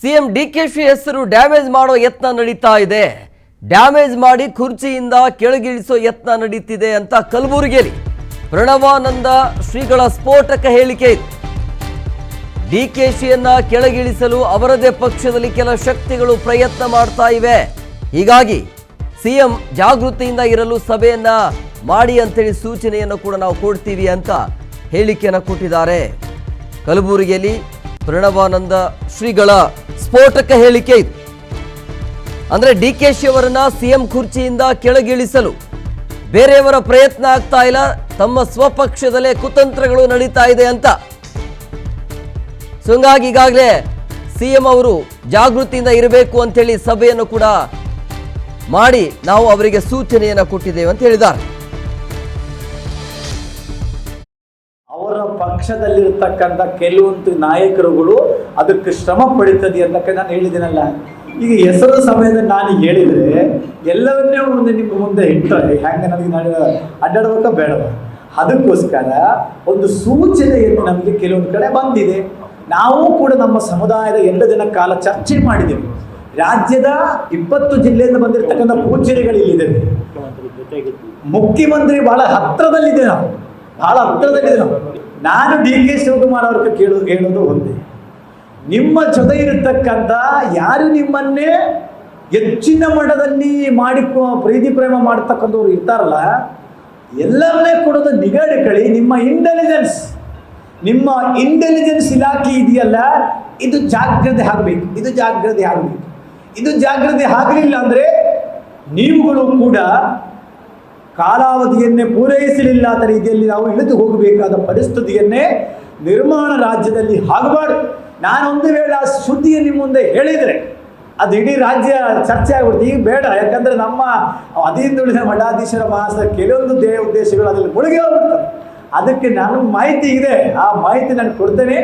CM DKShi ಹೆಸರು damage ಮಾಡೋ ಯತ್ನ ನಡೀತಾ ಇದೆ. ಡ್ಯಾಮೇಜ್ ಮಾಡಿ ಕುರ್ಚಿಯಿಂದ ಕೆಳಗಿಳಿಸೋ ಯತ್ನ ನಡೀತಿದೆ ಅಂತ ಕಲಬುರಗಿಯಲ್ಲಿ ಪ್ರಣವಾನಂದ ಶ್ರೀಗಳ ಸ್ಫೋಟಕ ಹೇಳಿಕೆ ಇದೆ. ಡಿಕೆಶಿಯನ್ನ ಕೆಳಗಿಳಿಸಲು ಅವರದೇ ಪಕ್ಷದಲ್ಲಿ ಕೆಲ ಶಕ್ತಿಗಳು ಪ್ರಯತ್ನ ಮಾಡ್ತಾ ಇವೆ. ಹೀಗಾಗಿ ಸಿಎಂ ಜಾಗೃತಿಯಿಂದ ಇರಲು ಸಭೆಯನ್ನ ಮಾಡಿ ಅಂತೇಳಿ ಸೂಚನೆಯನ್ನು ಕೂಡ ನಾವು ಕೊಡ್ತೀವಿ ಅಂತ ಹೇಳಿಕೆಯನ್ನು ಕೊಟ್ಟಿದ್ದಾರೆ. ಕಲಬುರಗಿಯಲ್ಲಿ ಪ್ರಣವಾನಂದ ಶ್ರೀಗಳ ಸ್ಫೋಟಕ ಹೇಳಿಕೆ ಇದು. ಅಂದ್ರೆ ಡಿಕೆಶಿ ಅವರನ್ನ ಸಿಎಂ ಕುರ್ಚಿಯಿಂದ ಕೆಳಗಿಳಿಸಲು ಬೇರೆಯವರ ಪ್ರಯತ್ನ ಆಗ್ತಾ ಇಲ್ಲ, ತಮ್ಮ ಸ್ವಪಕ್ಷದಲ್ಲೇ ಕುತಂತ್ರಗಳು ನಡೀತಾ ಇದೆ ಅಂತ. ಸೊ ಹೀಗಾಗಿ ಈಗಾಗಲೇ ಸಿಎಂ ಅವರು ಜಾಗೃತಿಯಿಂದ ಇರಬೇಕು ಅಂತೇಳಿ ಸಭೆಯನ್ನು ಕೂಡ ಮಾಡಿ ನಾವು ಅವರಿಗೆ ಸೂಚನೆಯನ್ನು ಕೊಟ್ಟಿದ್ದೇವೆ ಅಂತ ಹೇಳಿದ್ದಾರೆ. ಅವರ ಪಕ್ಷದಲ್ಲಿರ್ತಕ್ಕಂಥ ಕೆಲವೊಂದು ನಾಯಕರುಗಳು ಅದಕ್ಕೆ ಶ್ರಮ ಪಡಿತದೆ ಅಂತ ನಾನು ಹೇಳಿದ್ದೀನಲ್ಲ. ಈಗ ಹೆಸರು ಸಮಯದಲ್ಲಿ ನಾನು ಹೇಳಿದರೆ ಎಲ್ಲವನ್ನೇ ಮುಂದೆ ನಿಮ್ಮ ಮುಂದೆ ಇಟ್ಟರೆ ಹೆಂಗೆ ನನಗೆ ನಾಳೆ ಅಡ್ಡಾಡ್ಬೇಕ ಬೇಡವ? ಅದಕ್ಕೋಸ್ಕರ ಒಂದು ಸೂಚನೆಯನ್ನು ನಮಗೆ ಕೆಲವೊಂದು ಕಡೆ ಬಂದಿದೆ. ನಾವು ಕೂಡ ನಮ್ಮ ಸಮುದಾಯದ 2 ದಿನ ಕಾಲ ಚರ್ಚೆ ಮಾಡಿದ್ದೇವೆ. ರಾಜ್ಯದ 20 ಜಿಲ್ಲೆಯಿಂದ ಬಂದಿರತಕ್ಕಂಥ ಪೂಜ್ಯರುಗಳು ಇಲ್ಲಿದ್ದೇವೆ. ಮುಖ್ಯಮಂತ್ರಿ ಬಹಳ ಹತ್ತಿರದಲ್ಲಿದೆ, ನಾವು ಬಹಳ ಹತ್ತಿರದಲ್ಲಿದೆ. ನಾನು ಡಿ.ಕೆ. ಶಿವಕುಮಾರ್ ಅವ್ರಿಗೆ ಹೇಳೋದು ಒಂದೇ, ನಿಮ್ಮ ಜೊತೆ ಇರತಕ್ಕಂಥ ಯಾರು ನಿಮ್ಮನ್ನೇ ಹೆಚ್ಚಿನ ಮಟ್ಟದಲ್ಲಿ ಮಾಡಿ ಪ್ರೀತಿ ಪ್ರೇಮ ಮಾಡತಕ್ಕಂಥವ್ರು ಇರ್ತಾರಲ್ಲ, ಎಲ್ಲವನ್ನೇ ಕೊಡೋದು ನಿಗಾ ಇಟ್ಕೊಳ್ಳಿ. ನಿಮ್ಮ ಇಂಟೆಲಿಜೆನ್ಸ್ ಇಲಾಖೆ ಇದೆಯಲ್ಲ, ಇದು ಜಾಗ್ರತೆ ಆಗಬೇಕು. ಇದು ಜಾಗ್ರತೆ ಆಗಲಿಲ್ಲ ಅಂದರೆ ನೀವುಗಳು ಕೂಡ ಕಾಲಾವಧಿಯನ್ನೇ ಪೂರೈಸಲಿಲ್ಲ ಅಂತ ರೀತಿಯಲ್ಲಿ ನಾವು ಇಳಿದು ಹೋಗಬೇಕಾದ ಪರಿಸ್ಥಿತಿಯನ್ನೇ ನಿರ್ಮಾಣ ರಾಜ್ಯದಲ್ಲಿ ಆಗಬಾರ್ದು. ನಾನೊಂದು ವೇಳೆ ಆ ಸುದ್ದಿಯನ್ನು ನಿಮ್ಮ ಮುಂದೆ ಹೇಳಿದರೆ ಅದು ಇಡೀ ರಾಜ್ಯ ಚರ್ಚೆ ಆಗ್ಬಿಡ್ತು. ಈಗ ಬೇಡ, ಯಾಕಂದರೆ ನಮ್ಮ ಅಧೀನದುಳಿದ ಮಠಾಧೀಶರ ಮಹಾಸಭಾ ಕೆಲವೊಂದು ಉದ್ದೇಶಗಳು ಅದರಲ್ಲಿ ಮುಳುಗಿ ಹೋಗ್ಬಿಡ್ತವೆ. ಅದಕ್ಕೆ ನನಗೆ ಮಾಹಿತಿ ಇದೆ, ಆ ಮಾಹಿತಿ ನಾನು ಕೊಡ್ತೇನೆ.